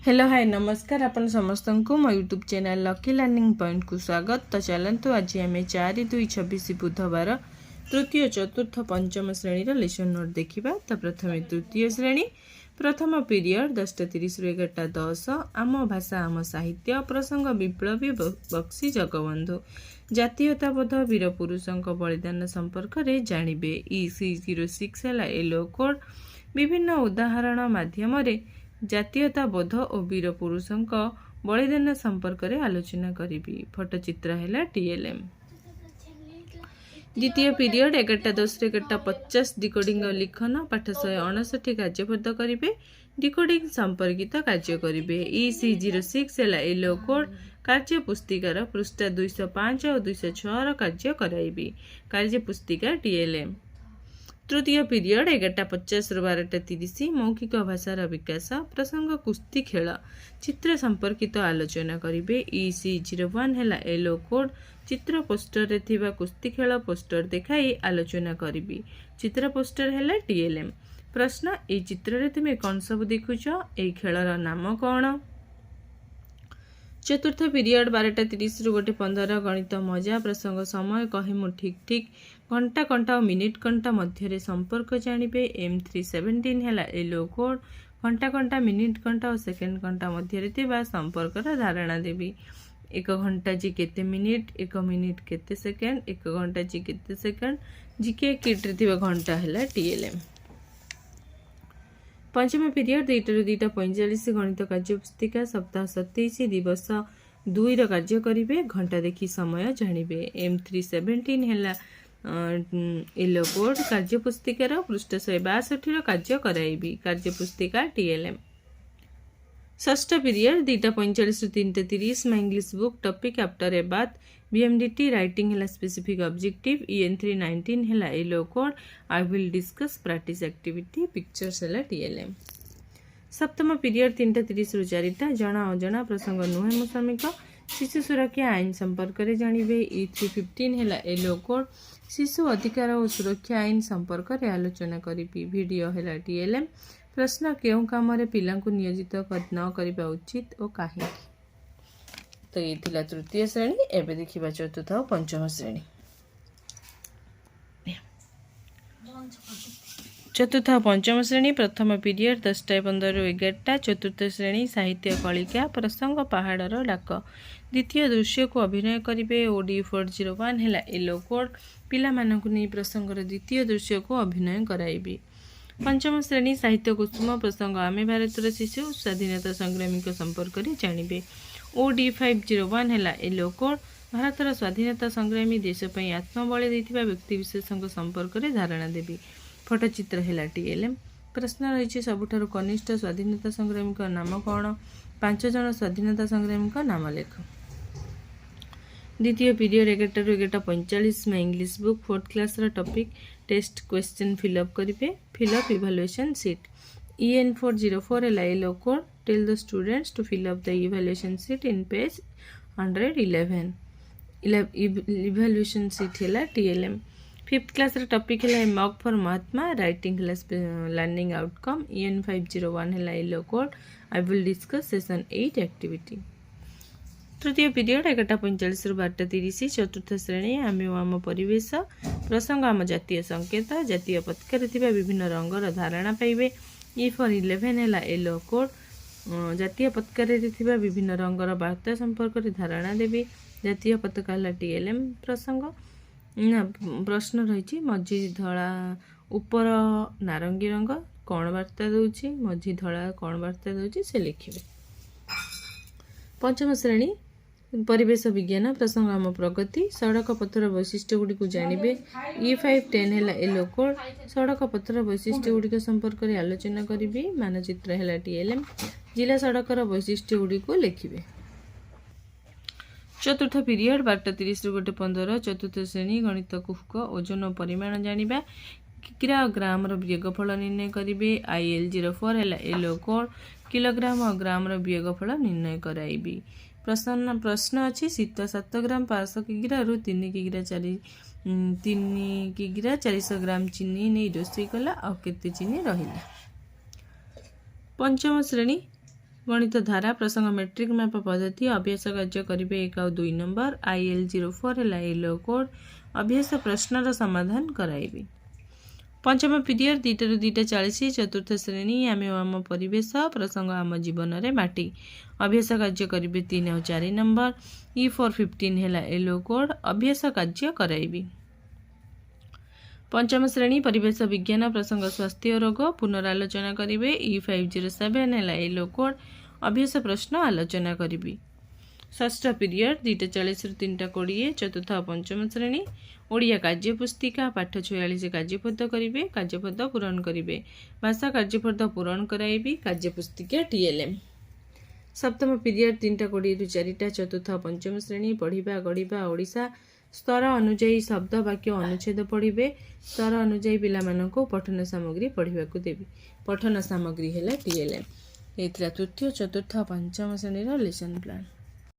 Hello hi नमस्कार आपण समस्त को मो YouTube channel lucky learning point को स्वागत। तो चलतु आज आम 4/2/26 बुधवार तृतीय चतुर्थ पंचम श्रेणी लेसन नोट देखा। तो प्रथम तृतीय श्रेणी प्रथम पीरियड 10:30 रु 11:10 आम भाषा आम साहित्य प्रसंग विप्लवी बक्सी जगबंधु जातीयताबोध वीर पुरुषों बलिदान संपर्क में जानवे। EC06 है येलो कोड विभिन्न उदाहरण माध्यम जातीयताबोध और वीर पुरुषों बलिदान संपर्क में आलोचना करी। फोटोचित्र है TLM। द्वितीय पीरियड 11:10 रु 11:50 डिकोडिंग लिखन पाठ 159 कार्यपद करेंगे। डिकोडिंग संपर्कित कार्य करेंगे। EC06 है येलो कोड कार्य पुस्तिकार पृष्ठ 205 और 206 कार्य कराइबी। कार्य पुस्तिका TLM। तृतीय पीरियड 11:50 रु 12:30 मौखिक भाषार विकास प्रसंग कुस्ती खेल चित्र संपर्कित आलोचना करेंगे। EC01 है येलो कोड चित्र पोस्टर रे थिबा कुस्ती खेल पोस्टर देखाई आलोचना करी। चित्र पोस्टर है TLM। प्रश्न ए चित्र रे तुमे कौन सब देखुच ए खेलर नाम कौन। चतुर्थ पीरियड 12:30 रु 1:15 गणित मजा प्रसंग समय कहिमु ठीक ठीक घंटा घंटा और मिनिट घंटा मध्य संपर्क जानवे। M317 है येलो कोड घंटा घंटा मिनिट घंटा और सेकेंड घंटा मध्य संपर्कर धारणा देवी। 1 घंटा जी केते मिनिट 1 मिनिट केते सेकेंड 1 घंटा जी केते सेकेंड जीके किट रे घंटा है TLM। पंचम पीरियड 2 रु 2:45 गणित कार्य पुस्तिका सप्ताह 27 दिवस 2 कार्य करेंगे। घंटा देखी समय जानवे। M317 है येलो कोड कार्य पुस्तिकार पृष्ठ 162 कार्य कराइबी। कार्य पुस्तिका TLM। षष्ठ पीरियड 2:45 रु 3:30 my English book topic after a bath BMDT writing है स्पेसिफिक ऑब्जेक्टिव। EN319 है yellow code I will discuss practice activity pictures है TLM। सप्तम पीरियड 3:30 रु 4 जना अजना प्रसंग नुहे मुसमिक शिशु सुरक्षा आईन संपर्क में जानवे। E315 है येलो कोड शिशु अधिकार और सुरक्षा आईन संपर्क में आलोचना करी। वीडियो है TLM। प्रश्न केउं काम रे पिला को नियोजित न करबा उचित और काहे। तो ये थिला तृतीय श्रेणी। एबे देखिबा चतुर्थ और पंचम श्रेणी। चतुर्थ और पंचम श्रेणी प्रथम पीरियड 10:15 रु 11 चतुर्थ श्रेणी साहित्य कलिका प्रसंग पहाड़र डाक द्वितीय दृश्य को अभिनय करेंगे। OD401 है येलो कोड पिला मानकु नहीं प्रसंगर द्वितीय दृश्य को अभिनय कराइबी। पंचम श्रेणी साहित्य कुसुम प्रसंग आमे भारतर शिशु स्वाधीनता संग्रामी संपर्क में जानवे। OD501 है येलो कोड भारतर स्वाधीनता संग्रामी देशपाई आत्मबलि देथिबा व्यक्ति विशेषों संपर्क में धारणा देवी। फोटोचित्र है TLM। प्रश्न रही सबुठारु कनिष्ठ स्वाधीनता संग्रामी नाम कौन। 5 जन स्वाधीनता संग्रामी नाम लेख। द्वितीय पीरियड 11 रु 11:45 में English book 4th class topic test question fill up करेंगे। Fill up evaluation sheet. EN404 है yellow code tell the students to fill up the evaluation sheet in page 111। Evaluation sheet है TLM। 5th क्लास टॉपिक है mock for Mahatma writing learning outcome. EN501 है yellow code I will discuss session 8 activity. तृतीय period 11:45 रु 12:30 चतुर्थ श्रेणी आम आम परिवेश प्रसंग आम जातीय संकेत जातीय पताकार विभिन्न रंगर धारणा पाइबे। E411 है येलो कोड जातीय पताकार विभिन्न रंगर वार्ता संपर्क में धारणा देवी। जातीय पताका TLM। प्रसंग प्रश्न रही मझी धला ऊपर नारंगी रंग कौन वार्ता दूची मझी धला कौन वार्ता दूची से लिखिए। पंचम श्रेणी परिवेश विज्ञान प्रसंग आम प्रगति सड़क पथर वैशिष्ट्य गुड़ी जानवे। E510 है येलो कोड सड़क पथर वैशिष्ट्य गुड़िक संपर्क में आलोचना करी। मानचित्र है TLM। जिला सड़कर वैशिष्ट्य गुड़ी लिखिए। चतुर्थ पीरियड 12:30 रु 1:15 चतुर्थ श्रेणी गणित कुहक ओजन परिमाण जानिबा। किग्रा और ग्राम वियोगफल निर्णय करेंगे। IL04 है येलो कोड किलोग्राम और ग्राम वियोगफल निर्णय कराइबी। प्रश्न अच्छी शीत 7 ग्राम 500 किग्रा रु 3 किग्रा 400 ग्राम चीनी नहीं रोषे कला और केते चीनी रहिला। पंचम श्रेणी गणित धारा प्रसंग मैट्रिक मैप पद्धति अभ्यास कार्य करेंगे 1 और 2 नंबर IL04 है येलो कोड अभ्यास प्रश्नर समाधान कराइबी। पंचम पीरियड 2 ରୁ 2:40 चतुर्थ श्रेणी आम आम परिवेश प्रसंग आम जीवन में माटी अभ्यास कार्य करेंगे 3 और 4 नंबर E415 है येलो कोड अभ्यास कार्य कराइबी। पंचम श्रेणी परिवेश विज्ञान प्रसंग स्वास्थ्य रोग पुनरालोचना करेंगे E507 है येलो कोड अभ्यास प्रश्न आलोचना करी। षष्ठ पीरियड 2:40 ରୁ 3:20 चतुर्थ और पंचम श्रेणी ओडिया कार्यपुस्तिका पाठ 46 कार्यपद करेंगे कार्यपद पूरण करेंगे भाषा कार्यपद पूरण कराइबी कार्यपुस्तिका TLM। सप्तम पीरियड 3:20 ରୁ 4ଟା चतुर्थ और पंचम श्रेणी पढ़ा गढ़ा ओडिशा स्तर अनुजाई शब्द वाक्य अनुच्छेद पढ़े स्तर अनुजाई पिला पठन सामग्री पढ़ा देवी पठन सामग्री है TLM। ये तृतीय चतुर्थ पंचम श्रेणी लेसन प्लान।